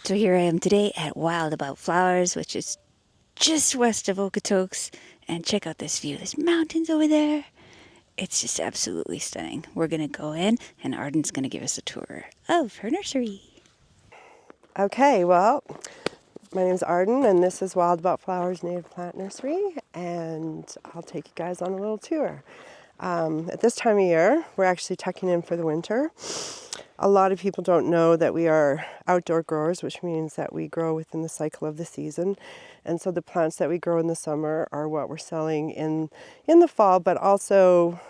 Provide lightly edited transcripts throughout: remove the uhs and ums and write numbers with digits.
So here I am today at Wilaboutflowers, which is just west of Okotoks. And check out this view. There's mountains over there. It's just absolutely stunning. We're going to go in, and Arden's going to give us a tour of her nursery. Okay, well, my name's Arden, and this is Wilaboutflowers Native Plant Nursery, and I'll take you guys on a little tour. At this time of year, we're actually tucking in for the winter. A lot of people don't know that we are outdoor growers, which means that we grow within the cycle of the season. And so the plants that we grow in the summer are what we're selling in the fall, but also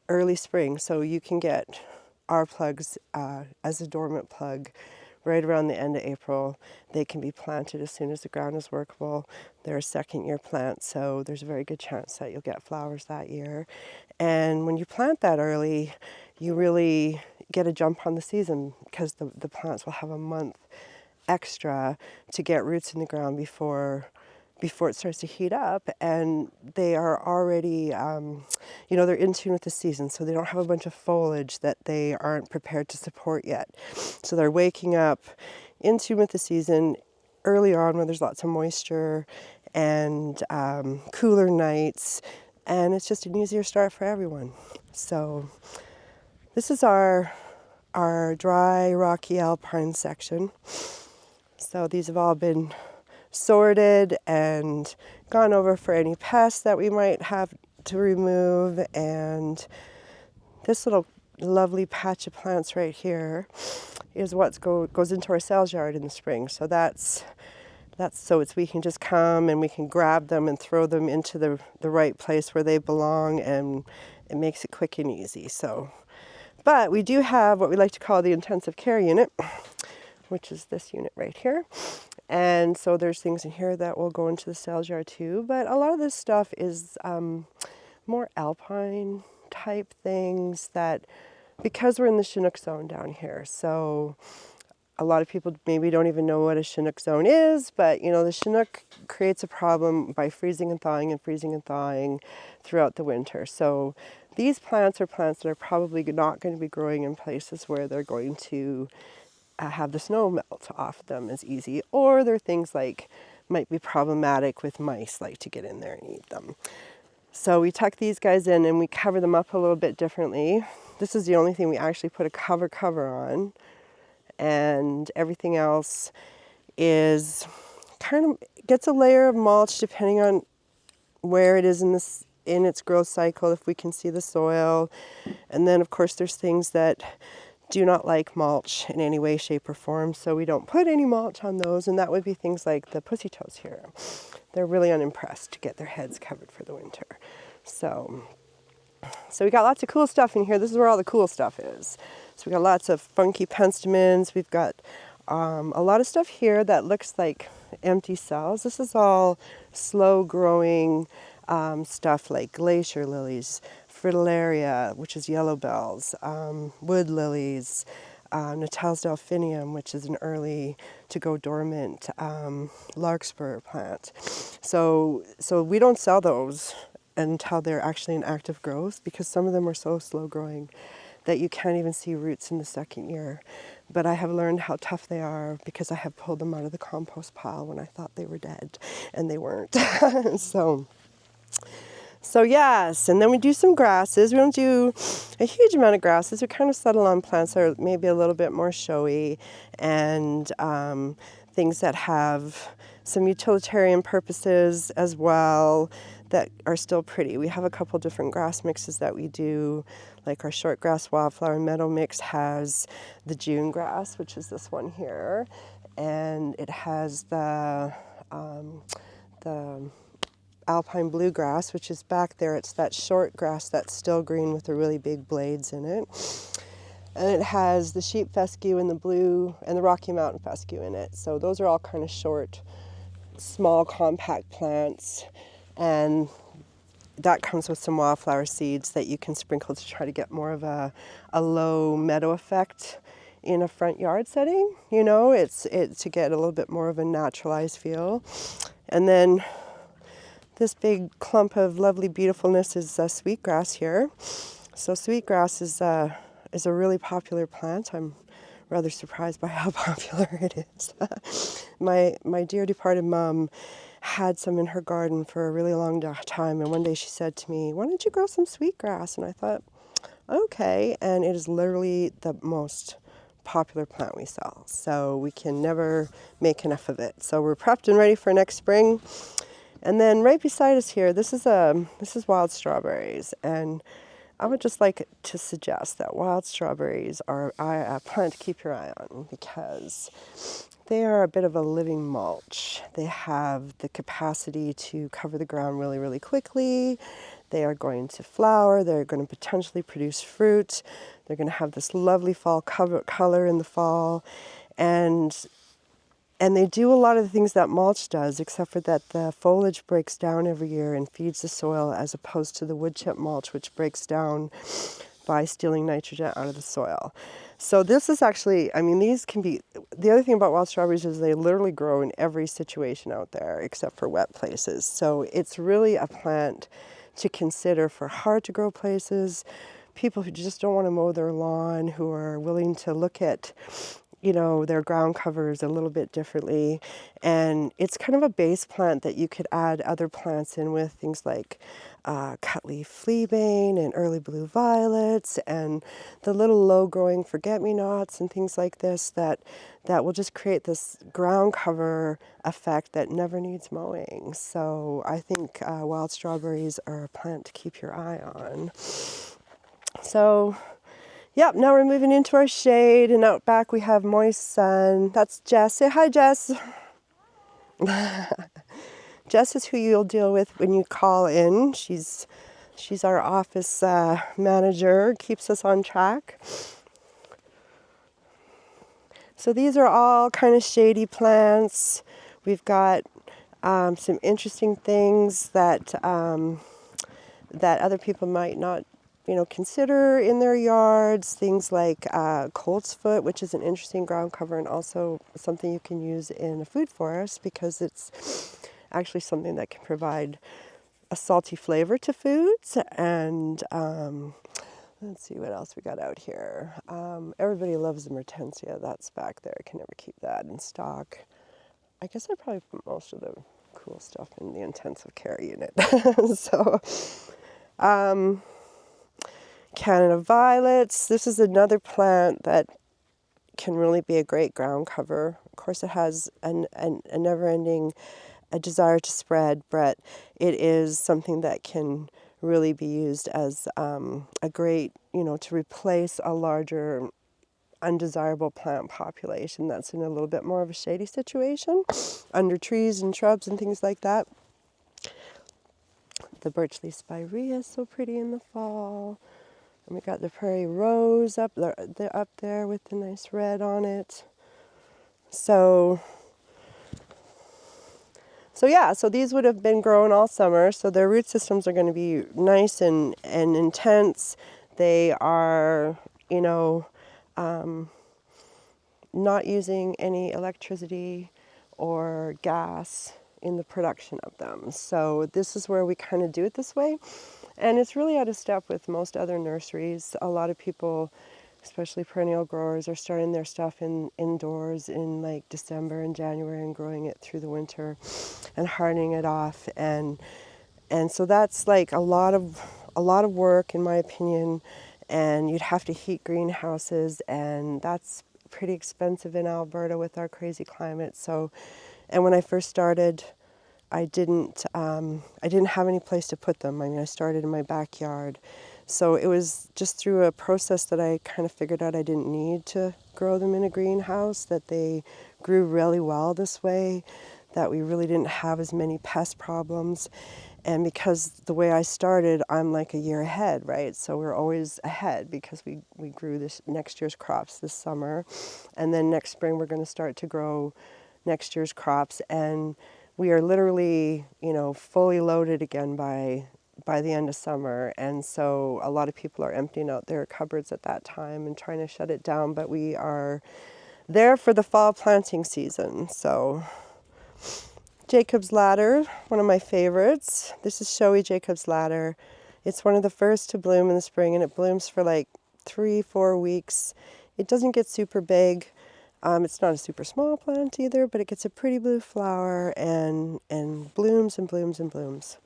early spring. So you can get our plugs as a dormant plug right around the end of April. They can be planted as soon as the ground is workable. They're a second-year plant, so there's a very good chance that you'll get flowers that year. And when you plant that early, you really get a jump on the season because the plants will have a month extra to get roots in the ground before it starts to heat up, and they are already, they're in tune with the season, so they don't have a bunch of foliage that they aren't prepared to support yet. So they're waking up in tune with the season early on when there's lots of moisture and cooler nights, and it's just an easier start for everyone. So this is our dry, rocky alpine section. So these have all been sorted and gone over for any pests that we might have to remove. And this little lovely patch of plants right here is what goes into our sales yard in the spring. So that's so we can just come and we can grab them and throw them into the right place where they belong, and it makes it quick and easy. But we do have what we like to call the intensive care unit, which is this unit right here. And so there's things in here that will go into the sales yard too, but a lot of this stuff is more alpine type things that, because we're in the Chinook zone down here, so a lot of people maybe don't even know what a Chinook zone is, but the Chinook creates a problem by freezing and thawing throughout the winter. So these plants are plants that are probably not going to be growing in places where they're going to have the snow melt off them as easy, or they're things like might be problematic with mice like to get in there and eat them. So we tuck these guys in and we cover them up a little bit differently. This is the only thing we actually put a cover on, and everything else is kind of gets a layer of mulch depending on where it is in its growth cycle, if we can see the soil. And then of course there's things that do not like mulch in any way, shape, or form, so we don't put any mulch on those, and that would be things like the pussy toes here. They're really unimpressed to get their heads covered for the winter. So we got lots of cool stuff in here. This is where all the cool stuff is. So we got lots of funky penstemons. We've got a lot of stuff here that looks like empty cells. This is all slow-growing stuff like glacier lilies, fritillaria, which is yellow bells, wood lilies, Natal's delphinium, which is an early to go dormant larkspur plant. So we don't sell those until they're actually in active growth, because some of them are so slow growing that you can't even see roots in the second year. But I have learned how tough they are because I have pulled them out of the compost pile when I thought they were dead, and they weren't. So yes, and then we do some grasses. We don't do a huge amount of grasses. We kind of settle on plants that are maybe a little bit more showy, and things that have some utilitarian purposes as well that are still pretty. We have a couple different grass mixes that we do, like our shortgrass wildflower meadow mix has the June grass, which is this one here, and it has the alpine bluegrass, which is back there. It's that short grass that's still green with the really big blades in it. And it has the sheep fescue and the blue and the Rocky Mountain fescue in it. So those are all kind of short, small, compact plants. And that comes with some wildflower seeds that you can sprinkle to try to get more of a low meadow effect in a front yard setting. It's to get a little bit more of a naturalized feel. And then this big clump of lovely beautifulness is sweetgrass here. So sweetgrass is a really popular plant. I'm rather surprised by how popular it is. My dear departed mom had some in her garden for a really long time, and one day she said to me, "Why don't you grow some sweetgrass?" And I thought, okay, and it is literally the most popular plant we sell, so we can never make enough of it. So we're prepped and ready for next spring. And then right beside us here, this is wild strawberries, and I would just like to suggest that wild strawberries are a plant to keep your eye on, because they are a bit of a living mulch. They have the capacity to cover the ground really, really quickly. They are going to flower. They're going to potentially produce fruit. They're going to have this lovely fall color in the fall. And they do a lot of the things that mulch does, except for that the foliage breaks down every year and feeds the soil, as opposed to the wood chip mulch, which breaks down by stealing nitrogen out of the soil. So this is actually, I mean, these can be, the other thing about wild strawberries is they literally grow in every situation out there except for wet places. So it's really a plant to consider for hard to grow places, people who just don't want to mow their lawn, who are willing to look at, you know, their ground covers a little bit differently. And it's kind of a base plant that you could add other plants in with, things like cutleaf fleabane and early blue violets and the little low growing forget-me-nots and things like this that will just create this ground cover effect that never needs mowing. So I think wild strawberries are a plant to keep your eye on. So yep, now we're moving into our shade, and out back we have moist sun. That's Jess. Say hi, Jess. Jess is who you'll deal with when you call in. She's our office manager, keeps us on track. So these are all kind of shady plants. We've got some interesting things that other people might not, consider in their yards. Things like colt's foot, which is an interesting ground cover and also something you can use in a food forest, because it's actually something that can provide a salty flavor to foods. And let's see what else we got out here. Everybody loves the mertensia. That's back there. I can never keep that in stock. I guess I probably put most of the cool stuff in the intensive care unit. So, Canada violets. This is another plant that can really be a great ground cover. Of course, it has a never-ending desire to spread, but it is something that can really be used as a great, to replace a larger undesirable plant population that's in a little bit more of a shady situation, under trees and shrubs and things like that. The birch leaf spirea is so pretty in the fall. And we got the prairie rose up there with the nice red on it. So these would have been grown all summer. So their root systems are going to be nice and intense. They are, not using any electricity or gas in the production of them. So this is where we kind of do it this way. And it's really out of step with most other nurseries. A lot of people, especially perennial growers, are starting their stuff indoors in like December and January and growing it through the winter and hardening it off. And so that's like a lot of work, in my opinion. And you'd have to heat greenhouses, and that's pretty expensive in Alberta with our crazy climate. So, and when I first started, I didn't have any place to put them. I mean, I started in my backyard. So it was just through a process that I kind of figured out I didn't need to grow them in a greenhouse, that they grew really well this way, that we really didn't have as many pest problems. And because the way I started, I'm like a year ahead, right? So we're always ahead because we grew this next year's crops this summer. And then next spring, we're going to start to grow next year's crops. And we are literally, fully loaded again by the end of summer. And so a lot of people are emptying out their cupboards at that time and trying to shut it down. But we are there for the fall planting season. So Jacob's Ladder, one of my favorites. This is showy Jacob's Ladder. It's one of the first to bloom in the spring, and it blooms for like 3-4 weeks. It doesn't get super big. It's not a super small plant either, but it gets a pretty blue flower and blooms and blooms and blooms.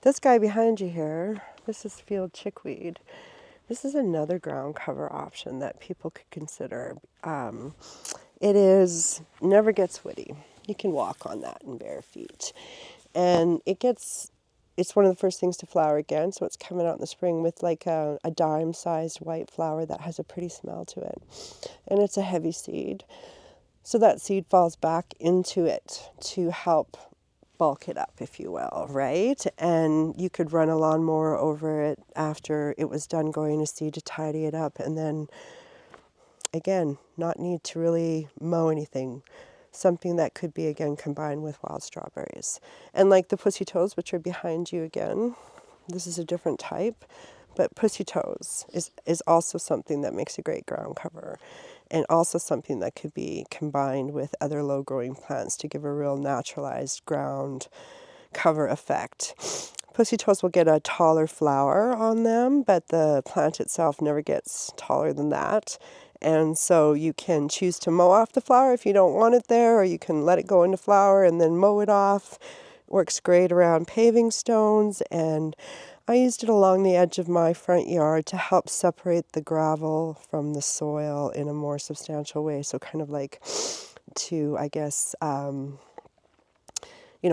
This guy behind you here, this is field chickweed. This is another ground cover option that people could consider. It is never gets woody. You can walk on that in bare feet. And it's one of the first things to flower again, so it's coming out in the spring with like a dime-sized white flower that has a pretty smell to it. And it's a heavy seed. So that seed falls back into it to help bulk it up, if you will, right? And you could run a lawnmower over it after it was done going to seed to tidy it up, and then, again, not need to really mow anything. Something that could be, again, combined with wild strawberries. And like the pussy toes, which are behind you again, this is a different type, but pussy toes is also something that makes a great ground cover, and also something that could be combined with other low-growing plants to give a real naturalized ground cover effect. Pussy toes will get a taller flower on them, but the plant itself never gets taller than that. And so you can choose to mow off the flower if you don't want it there, or you can let it go into flower and then mow it off. It works great around paving stones, and I used it along the edge of my front yard to help separate the gravel from the soil in a more substantial way. So kind of like to, I guess,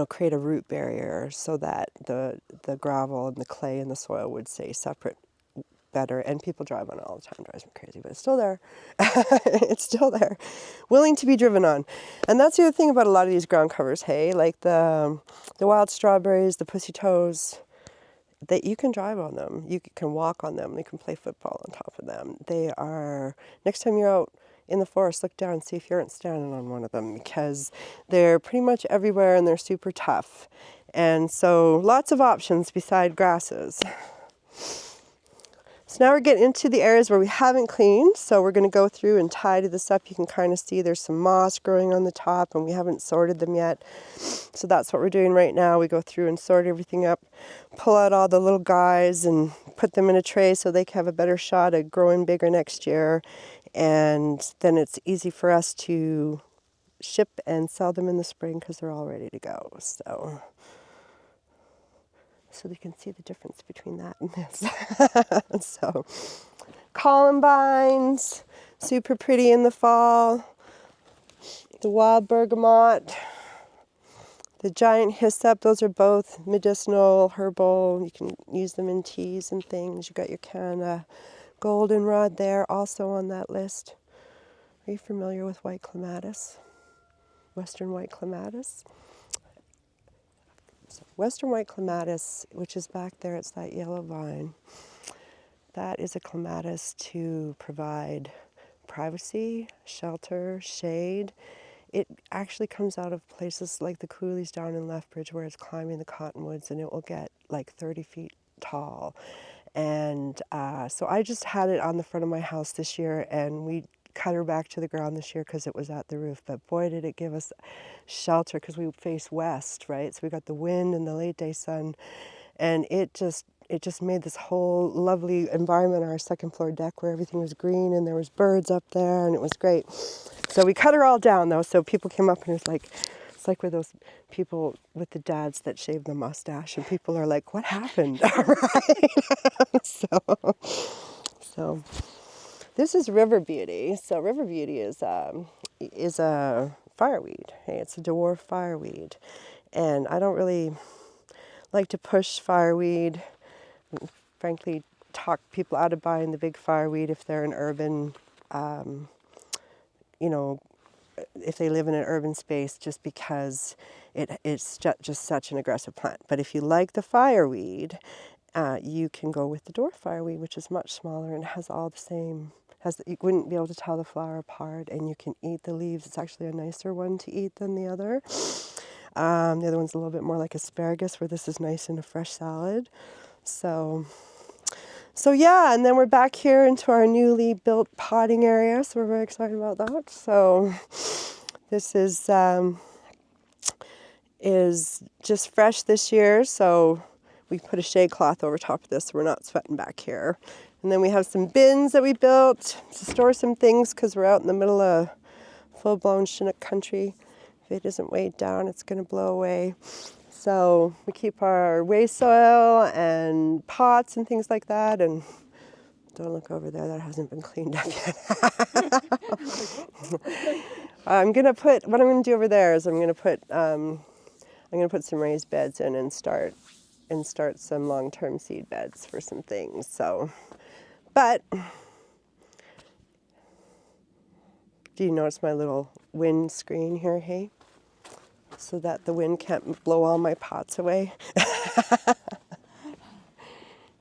create a root barrier so that the gravel and the clay and the soil would stay separate better. And people drive on it all the time. It drives me crazy, but it's still there. It's still there, willing to be driven on. And that's the other thing about a lot of these ground covers, hey, like the wild strawberries, the pussy toes, that you can drive on them, you can walk on them, you can play football on top of them. They are, next time you're out in the forest, look down and see if you aren't standing on one of them, because they're pretty much everywhere and they're super tough. And so lots of options beside grasses. So now we're getting into the areas where we haven't cleaned. So we're going to go through and tidy this up. You can kind of see there's some moss growing on the top and we haven't sorted them yet. So that's what we're doing right now. We go through and sort everything up, pull out all the little guys and put them in a tray so they can have a better shot at growing bigger next year. And then it's easy for us to ship and sell them in the spring because they're all ready to go. So you can see the difference between that and this. So columbines, super pretty in the fall. The wild bergamot, the giant hyssop, those are both medicinal, herbal. You can use them in teas and things. You got your Canada goldenrod there, also on that list. Are you familiar with white clematis? Western white clematis? So Western white clematis, which is back there, it's that yellow vine. That is a clematis to provide privacy, shelter, shade. It actually comes out of places like the coulees down in Lethbridge where it's climbing the cottonwoods, and it will get like 30 feet tall. And so I just had it on the front of my house this year, and we cut her back to the ground this year because it was at the roof. But boy, did it give us shelter because we face west, right? So we got the wind and the late day sun, and it just made this whole lovely environment on our second floor deck where everything was green and there was birds up there, and it was great. So we cut her all down though, so people came up and it was like, it's like with those people with the dads that shave the mustache, and people are like, what happened? Right? So this is River Beauty. So River Beauty is a fireweed. Hey, it's a dwarf fireweed, and I don't really like to push fireweed. Frankly, talk people out of buying the big fireweed if they're an urban, if they live in an urban space, just because it's just such an aggressive plant. But if you like the fireweed, you can go with the dwarf fireweed, which is much smaller and has all the same. You wouldn't be able to tell the flower apart, and you can eat the leaves. It's actually a nicer one to eat than the other. The other one's a little bit more like asparagus, where this is nice in a fresh salad. So yeah, and then we're back here into our newly built potting area, so we're very excited about that. So this is just fresh this year, so we put a shade cloth over top of this so we're not sweating back here. And then we have some bins that we built to store some things because we're out in the middle of full-blown Chinook country. If it isn't weighed down, it's going to blow away. So we keep our waste soil and pots and things like that. And don't look over there, that hasn't been cleaned up yet. what I'm going to do over there is I'm going to put some raised beds in and start some long-term seed beds for some things. So, but do you notice my little wind screen here, hey? So that the wind can't blow all my pots away.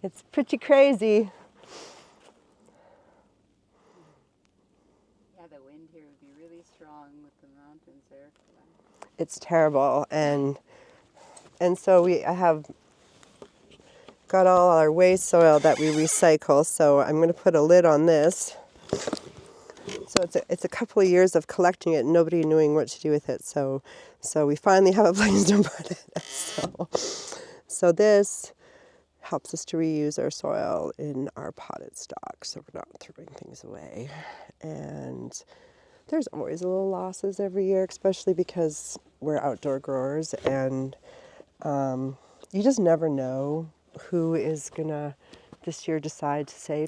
It's pretty crazy. Yeah, the wind here would be really strong with the mountains there. It's terrible, and so I have got all our waste soil that we recycle. So I'm going to put a lid on this. So it's a couple of years of collecting it and nobody knowing what to do with it. So we finally have a place to put it. So this helps us to reuse our soil in our potted stock, so we're not throwing things away. And there's always a little losses every year, especially because we're outdoor growers, and you just never know who is gonna this year decide to say,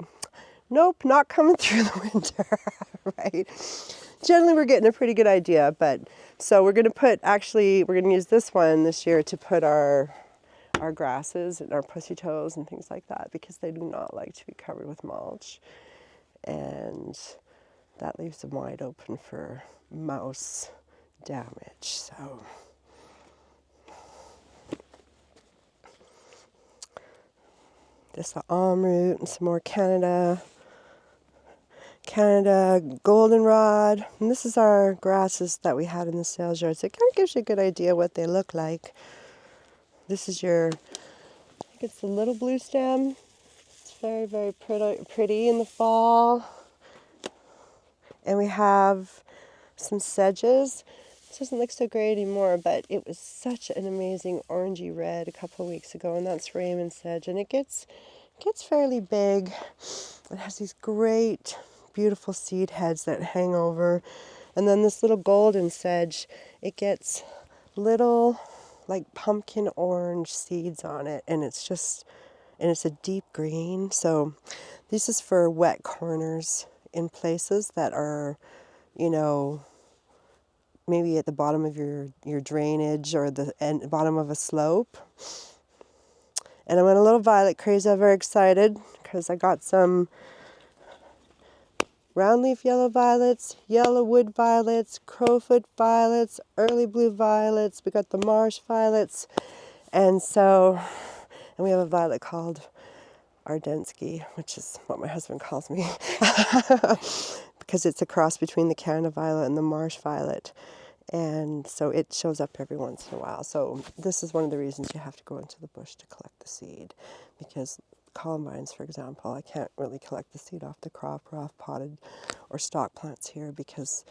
nope, not coming through the winter, right? Generally, we're getting a pretty good idea, but so we're gonna use this one this year to put our grasses and our pussy toes and things like that, because they do not like to be covered with mulch, and that leaves them wide open for mouse damage. So this almroot and some more Canada goldenrod, and this is our grasses that we had in the sales yard. So it kind of gives you a good idea what they look like. This is I think it's the little blue stem. It's very, very pretty in the fall. And we have some sedges. This doesn't look so great anymore, but it was such an amazing orangey red a couple of weeks ago, and that's Raymond sedge, and it gets fairly big. It has these great, beautiful seed heads that hang over, and then this little golden sedge, it gets little, like pumpkin orange seeds on it, and it's a deep green. So this is for wet corners in places that are, maybe at the bottom of your drainage or the bottom of a slope. And I went a little violet crazy. I'm very excited because I got some roundleaf yellow violets, yellow wood violets, crowfoot violets, early blue violets. We got the marsh violets. And we have a violet called Ardensky, which is what my husband calls me, because it's a cross between the Canada violet and the marsh violet. And so it shows up every once in a while. So this is one of the reasons you have to go into the bush to collect the seed, because columbines, for example, I can't really collect the seed off the crop or off potted or stock plants here because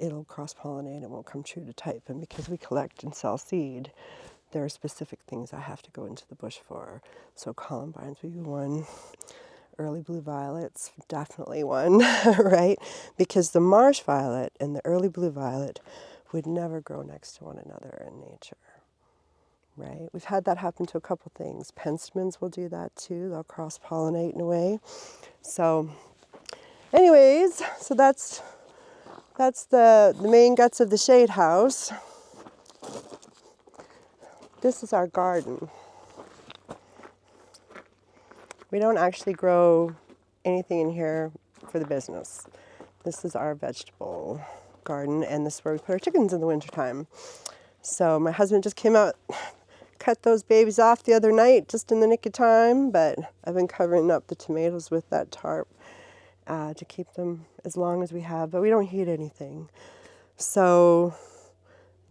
it'll cross-pollinate, it won't come true to type. And because we collect and sell seed, there are specific things I have to go into the bush for. So columbines would be one. Early blue violets, definitely one, right? Because the marsh violet and the early blue violet would never grow next to one another in nature, right? We've had that happen to a couple things. Penstemons will do that too. They'll cross-pollinate in a way. So anyways, so that's the main guts of the shade house. This is our garden. We don't actually grow anything in here for the business. This is our vegetable garden, and this is where we put our chickens in the wintertime. So my husband just came out, cut those babies off the other night, just in the nick of time, but I've been covering up the tomatoes with that tarp to keep them as long as we have, but we don't heat anything. So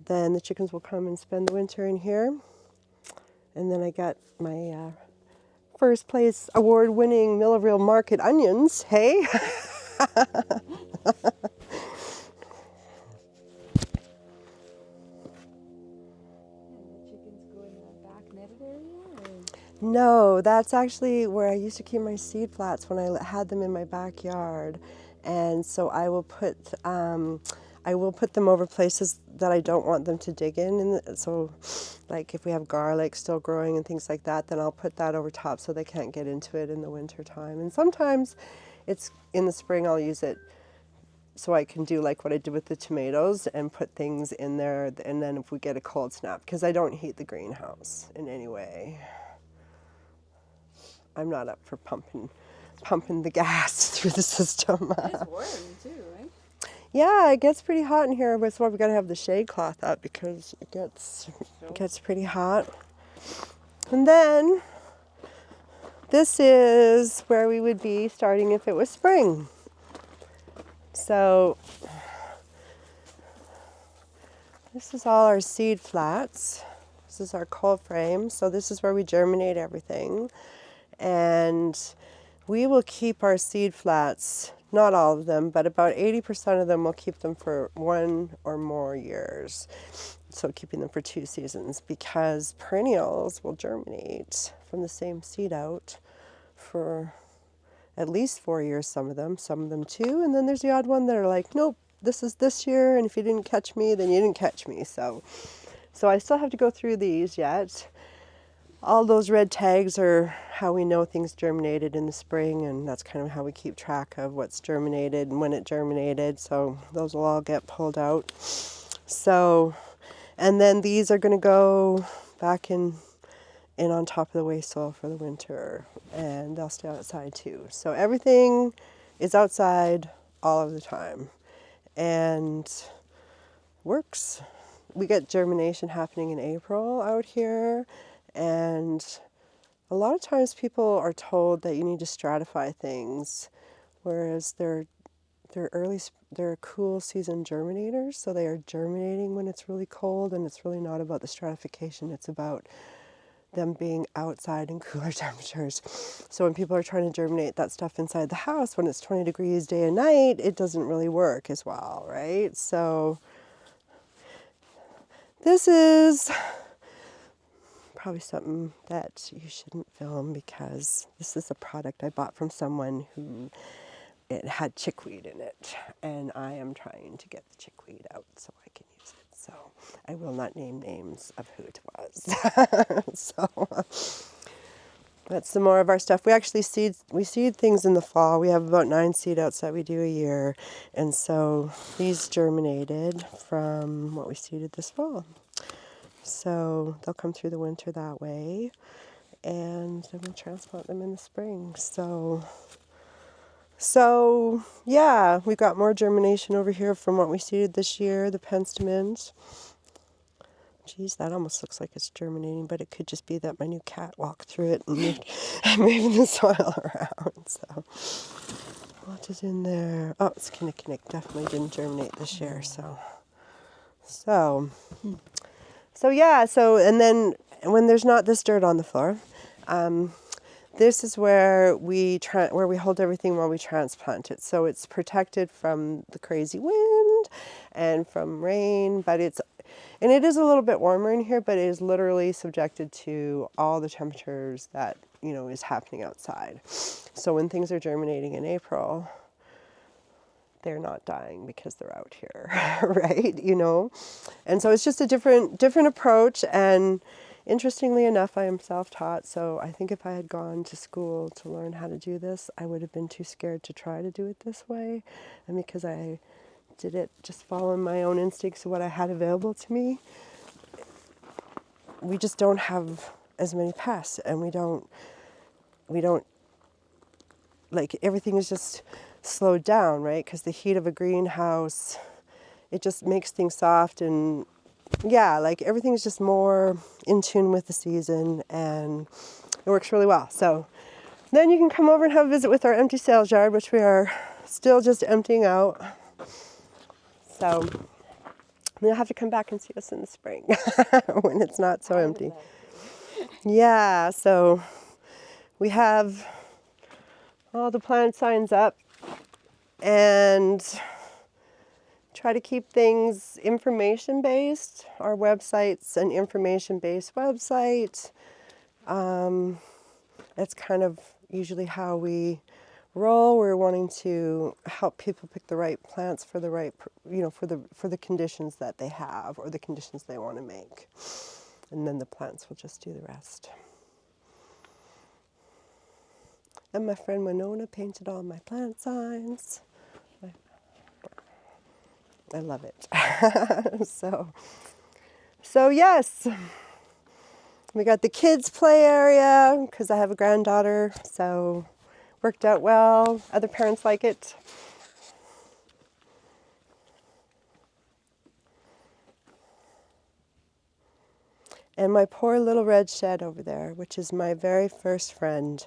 then the chickens will come and spend the winter in here. And then I got my first place award-winning Millerville Market onions, hey? No, that's actually where I used to keep my seed flats when I had them in my backyard. And so I will put, I I will put them over places that I don't want them to dig in. So like if we have garlic still growing and things like that, then I'll put that over top so they can't get into it in the winter time. And sometimes it's in the spring I'll use it so I can do like what I did with the tomatoes and put things in there. And then if we get a cold snap, because I don't heat the greenhouse in any way. I'm not up for pumping the gas through the system. It's warm too, right? Yeah, it gets pretty hot in here. That's why we got to have the shade cloth up because it gets pretty hot. And then this is where we would be starting if it was spring. So this is all our seed flats. This is our cold frame. So this is where we germinate everything. And we will keep our seed flats, not all of them, but about 80% of them we'll keep them for 1 or more years. So keeping them for 2 seasons, because perennials will germinate from the same seed out for at least 4 years, some of them 2. And then there's the odd one that are like, nope, this is this year, and if you didn't catch me, then you didn't catch me. So I still have to go through these yet. All those red tags are how we know things germinated in the spring, and that's kind of how we keep track of what's germinated and when it germinated. So those will all get pulled out. So, and then these are going to go back in on top of the waste soil for the winter, and they'll stay outside too. So everything is outside all of the time and works. We get germination happening in April out here. And a lot of times people are told that you need to stratify things, whereas they're cool season germinators, so they are germinating when it's really cold, and it's really not about the stratification, it's about them being outside in cooler temperatures. So when people are trying to germinate that stuff inside the house when it's 20 degrees day and night, it doesn't really work as well, right? So this is probably something that you shouldn't film, because this is a product I bought from someone who it had chickweed in it, and I am trying to get the chickweed out so I can use it. So I will not name names of who it was. So that's some more of our stuff. We actually seed things in the fall. We have about 9 seed outs that we do a year, and so these germinated from what we seeded this fall. So they'll come through the winter that way, and then we'll transplant them in the spring. So yeah, we've got more germination over here from what we seeded this year, the penstemons. Geez, that almost looks like it's germinating, but it could just be that my new cat walked through it and moving the soil around. So what is in there? Oh, it's Chinook. Definitely didn't germinate this year. So yeah, and then when there's not this dirt on the floor, this is where we hold everything while we transplant it. So it's protected from the crazy wind and from rain, and it is a little bit warmer in here, but it is literally subjected to all the temperatures that, is happening outside. So when things are germinating in April, they're not dying because they're out here, right? And so it's just a different approach. And interestingly enough, I am self-taught. So I think if I had gone to school to learn how to do this, I would have been too scared to try to do it this way. And because I did it just following my own instincts of what I had available to me, we just don't have as many pests, and we don't like, everything is just slowed down, right? Because the heat of a greenhouse, it just makes things soft, and yeah, like everything's just more in tune with the season, and it works really well. So then you can come over and have a visit with our empty sales yard, which we are still just emptying out. So you'll have to come back and see us in the spring when it's not so empty. Yeah, so we have all the plant signs up, and try to keep things information-based. Our website's an information-based website. That's kind of usually how we role. We're wanting to help people pick the right plants for the right, for the conditions that they have or the conditions they want to make. And then the plants will just do the rest. And my friend Winona painted all my plant signs. I love it. So yes, we got the kids' play area because I have a granddaughter, so worked out well. Other parents like it. And my poor little red shed over there, which is my very first friend.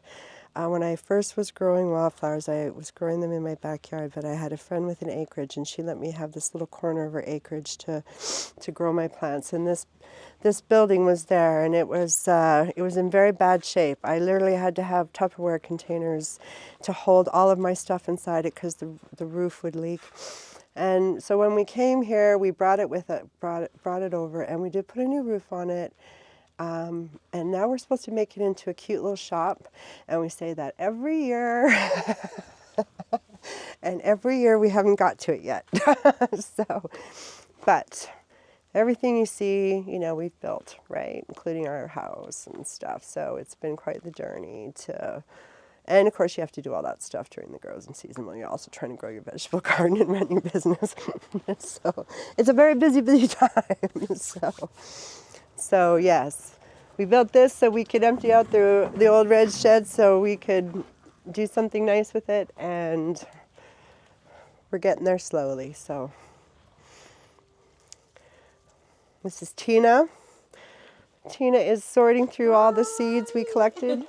When I first was growing wildflowers, I was growing them in my backyard, but I had a friend with an acreage, and she let me have this little corner of her acreage to grow my plants. And this building was there, and it was in very bad shape. I literally had to have Tupperware containers to hold all of my stuff inside it because the roof would leak. And so when we came here, we brought it over, and we did put a new roof on it. And now we're supposed to make it into a cute little shop, and we say that every year, and every year we haven't got to it yet. But everything you see, we've built, right, including our house and stuff. So it's been quite the journey and of course you have to do all that stuff during the growing season while you're also trying to grow your vegetable garden and run your business. So it's a very busy, busy time. So yes, we built this so we could empty out the old red shed so we could do something nice with it, and we're getting there slowly. So this is Tina. Tina is sorting through all the seeds we collected.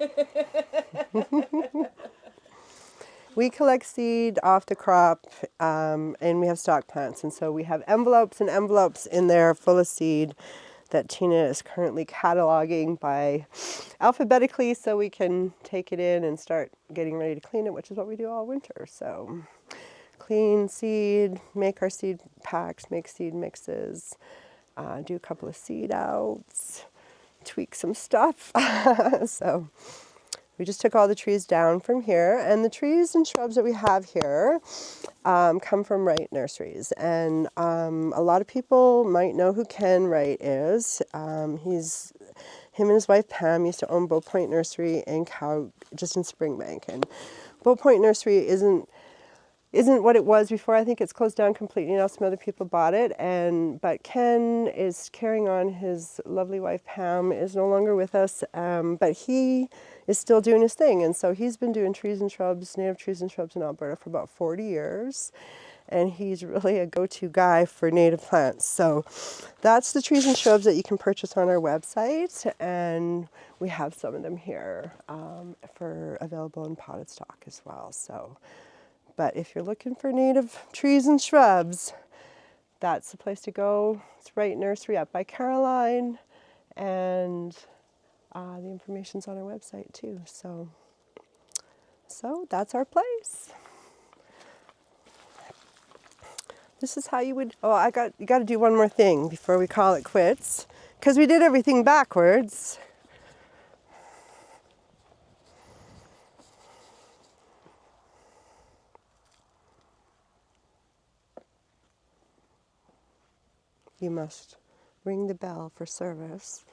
We collect seed off the crop, and we have stock plants, and so we have envelopes and envelopes in there full of seed that Tina is currently cataloging by alphabetically so we can take it in and start getting ready to clean it, which is what we do all winter. So clean seed, make our seed packs, make seed mixes, do a couple of seed outs, tweak some stuff. So we just took all the trees down from here, and the trees and shrubs that we have here come from Wright Nurseries. And a lot of people might know who Ken Wright is. Him and his wife Pam used to own Bow Point Nursery just in Springbank. And Bow Point Nursery isn't what it was before. I think it's closed down completely now. Some other people bought it, but Ken is carrying on. His lovely wife Pam is no longer with us, but he is still doing his thing, and so he's been doing trees and shrubs, native trees and shrubs in Alberta for about 40 years, and he's really a go-to guy for native plants. So that's the trees and shrubs that you can purchase on our website, and we have some of them here for available in potted stock as well. So. But if you're looking for native trees and shrubs, that's the place to go. It's Wright Nursery up by Caroline, and the information's on our website too. So that's our place. This is how you would. Oh, you got to do one more thing before we call it quits, because we did everything backwards. You must ring the bell for service.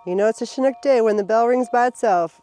You know it's a Chinook day when the bell rings by itself.